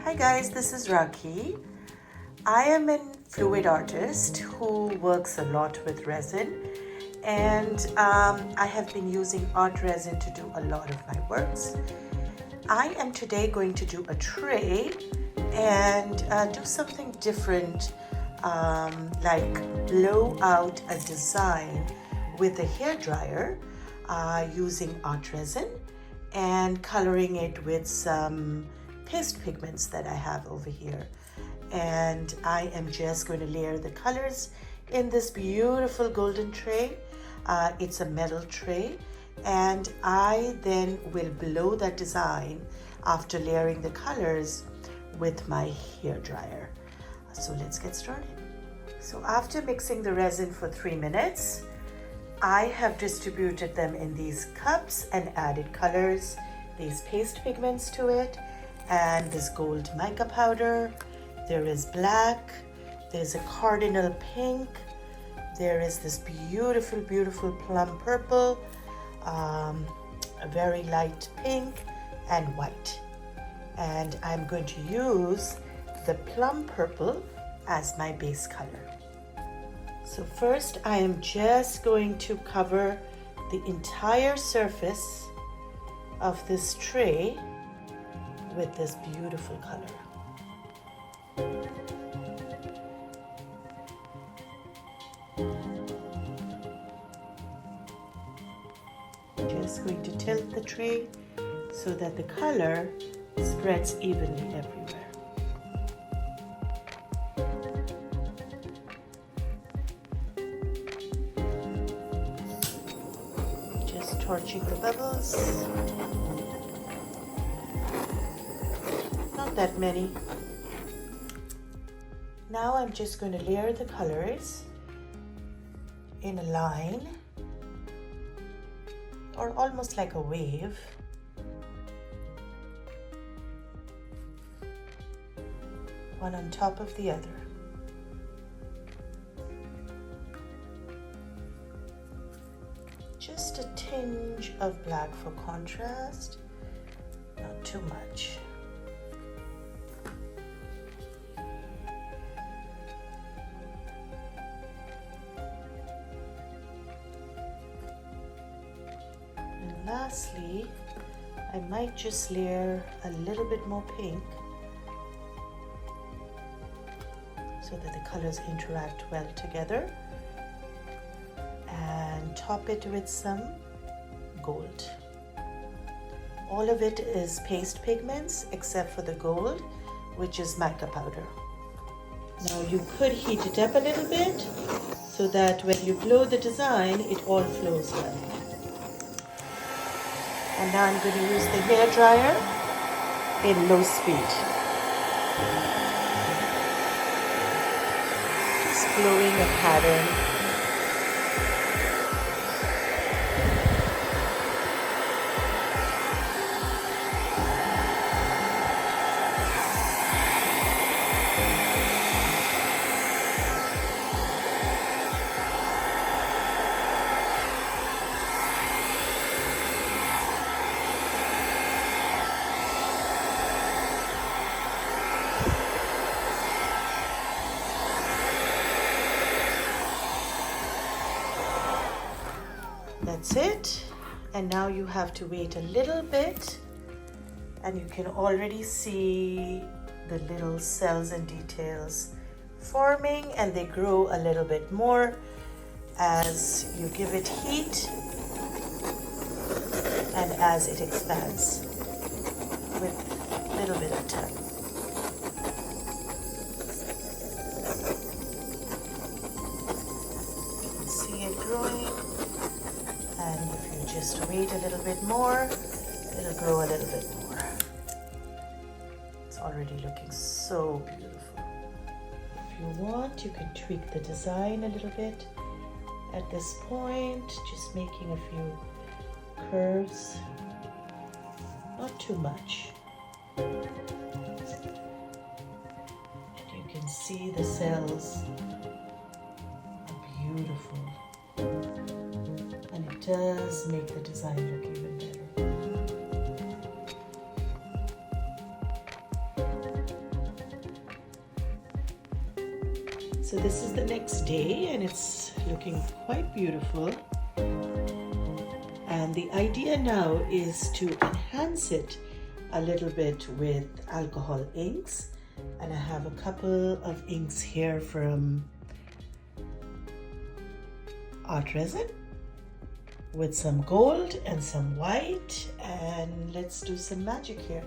Hi guys, this is Rakhi. I am a fluid artist who works a lot with resin, and I have been using ArtResin to do a lot of my works. I am today going to do a tray and do something different, like blow out a design with a hairdryer using ArtResin and coloring it with some paste pigments that I have over here. And I am just going to layer the colors in this beautiful golden tray. It's a metal tray, and I then will blow that design after layering the colors with my hairdryer. So let's get started. So after mixing the resin for 3 minutes, I have distributed them in these cups and added colors, these paste pigments to it, and this gold mica powder. There is black, there's a cardinal pink, there is this beautiful, beautiful plum purple, a very light pink, and white. And I'm going to use the plum purple as my base color. So first I am just going to cover the entire surface of this tray with this beautiful color. Just going to tilt the tray so that the color spreads evenly everywhere. Just torching the bubbles. Not that many. Now I'm just going to layer the colors in a line, or almost like a wave. One on top of the other. Just a tinge of black for contrast, not too much. Lastly, I might just layer a little bit more pink so that the colors interact well together, and top it with some gold. All of it is paste pigments except for the gold, which is mica powder. Now you could heat it up a little bit so that when you blow the design, it all flows well. And now I'm going to use the hairdryer in low speed. Just blowing a pattern. That's it. And now you have to wait a little bit, and you can already see the little cells and details forming, and they grow a little bit more as you give it heat and as it expands with a little bit of time. You can see it growing. And if you just wait a little bit more, it'll grow a little bit more. It's already looking so beautiful. If you want, you can tweak the design a little bit at this point, just making a few curves. Not too much. And you can see the cells are beautiful. And it does make the design look even better. So this is the next day and it's looking quite beautiful. And the idea now is to enhance it a little bit with alcohol inks. And I have a couple of inks here from ArtResin with some gold and some white. And let's do some magic here.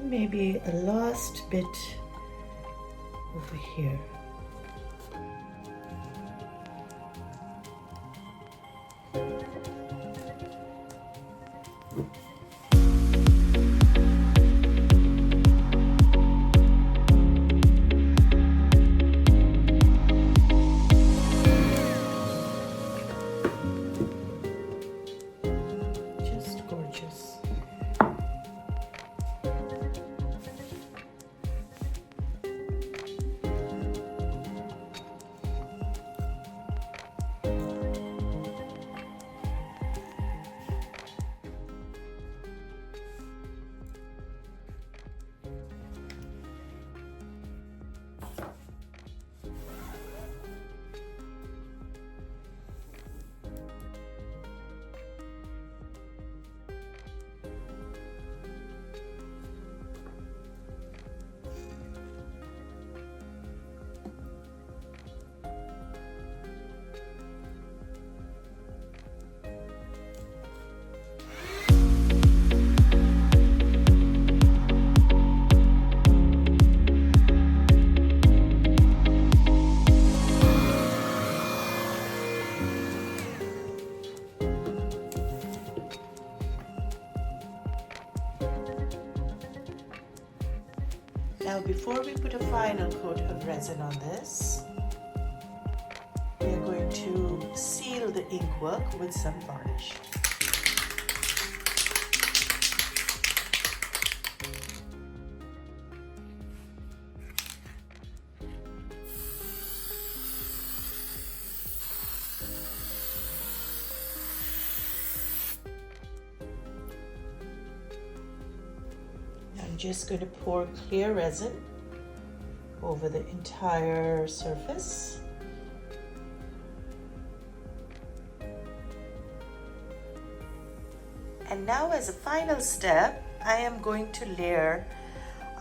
Maybe a last bit over here. Just gorgeous. Now before we put a final coat of resin on this, we are going to seal the ink work with some varnish. I'm just going to pour clear resin over the entire surface. And now as a final step, I am going to layer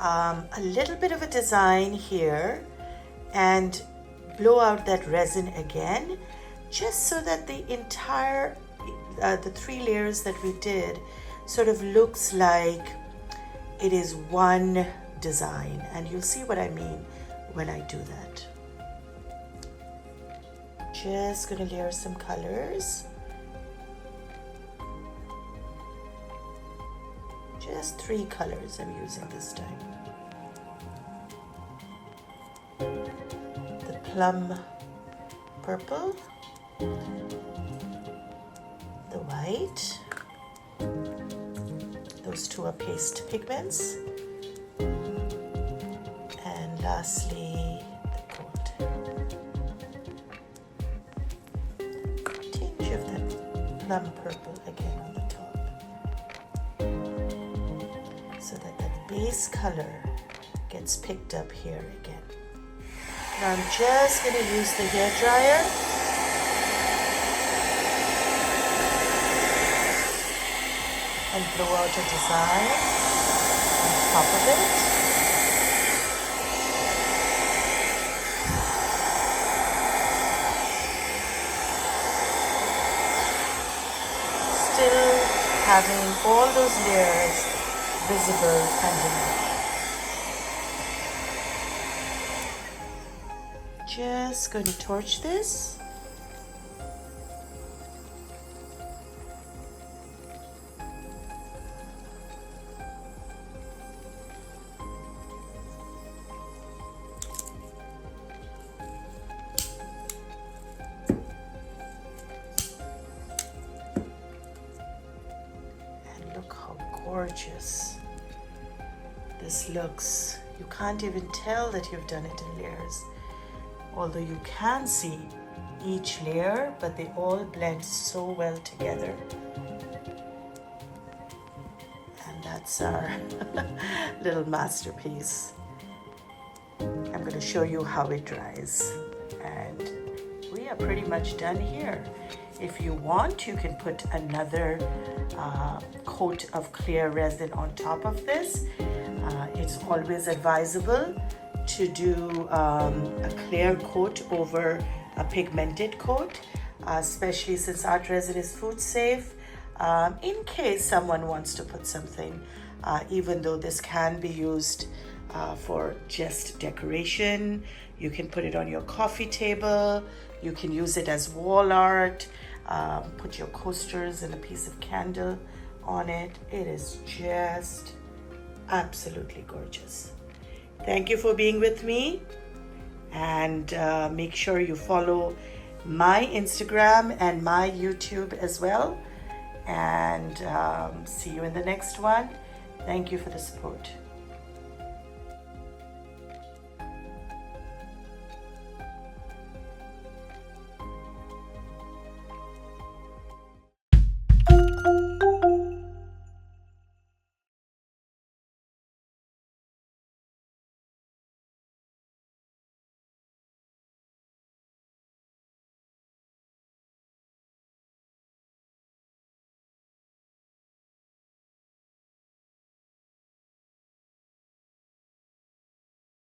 a little bit of a design here and blow out that resin again, just so that the entire, the 3 layers that we did sort of looks like it is one design, and you'll see what I mean when I do that. Just gonna layer some colors. Just 3 colors I'm using this time. The plum purple, the white, those 2 are paste pigments, and lastly the gold. Tinge of that plum purple again on the top, so that that base color gets picked up here again. Now I'm just going to use the hairdryer and blow out a design on top of it. Still having all those layers visible underneath. Just going to torch this. Look how gorgeous this looks. You can't even tell that you've done it in layers, although you can see each layer, but they all blend so well together. And that's our little masterpiece. I'm going to show you how it dries, and we are pretty much done here. If you want, you can put another coat of clear resin on top of this. It's always advisable to do a clear coat over a pigmented coat, especially since ArtResin is food safe. In case someone wants to put something, even though this can be used for just decoration, you can put it on your coffee table, you can use it as wall art, put your coasters and a piece of candle on it. It is just absolutely gorgeous. Thank you for being with me, and make sure you follow my Instagram and my YouTube as well, and see you in the next one. Thank you for the support.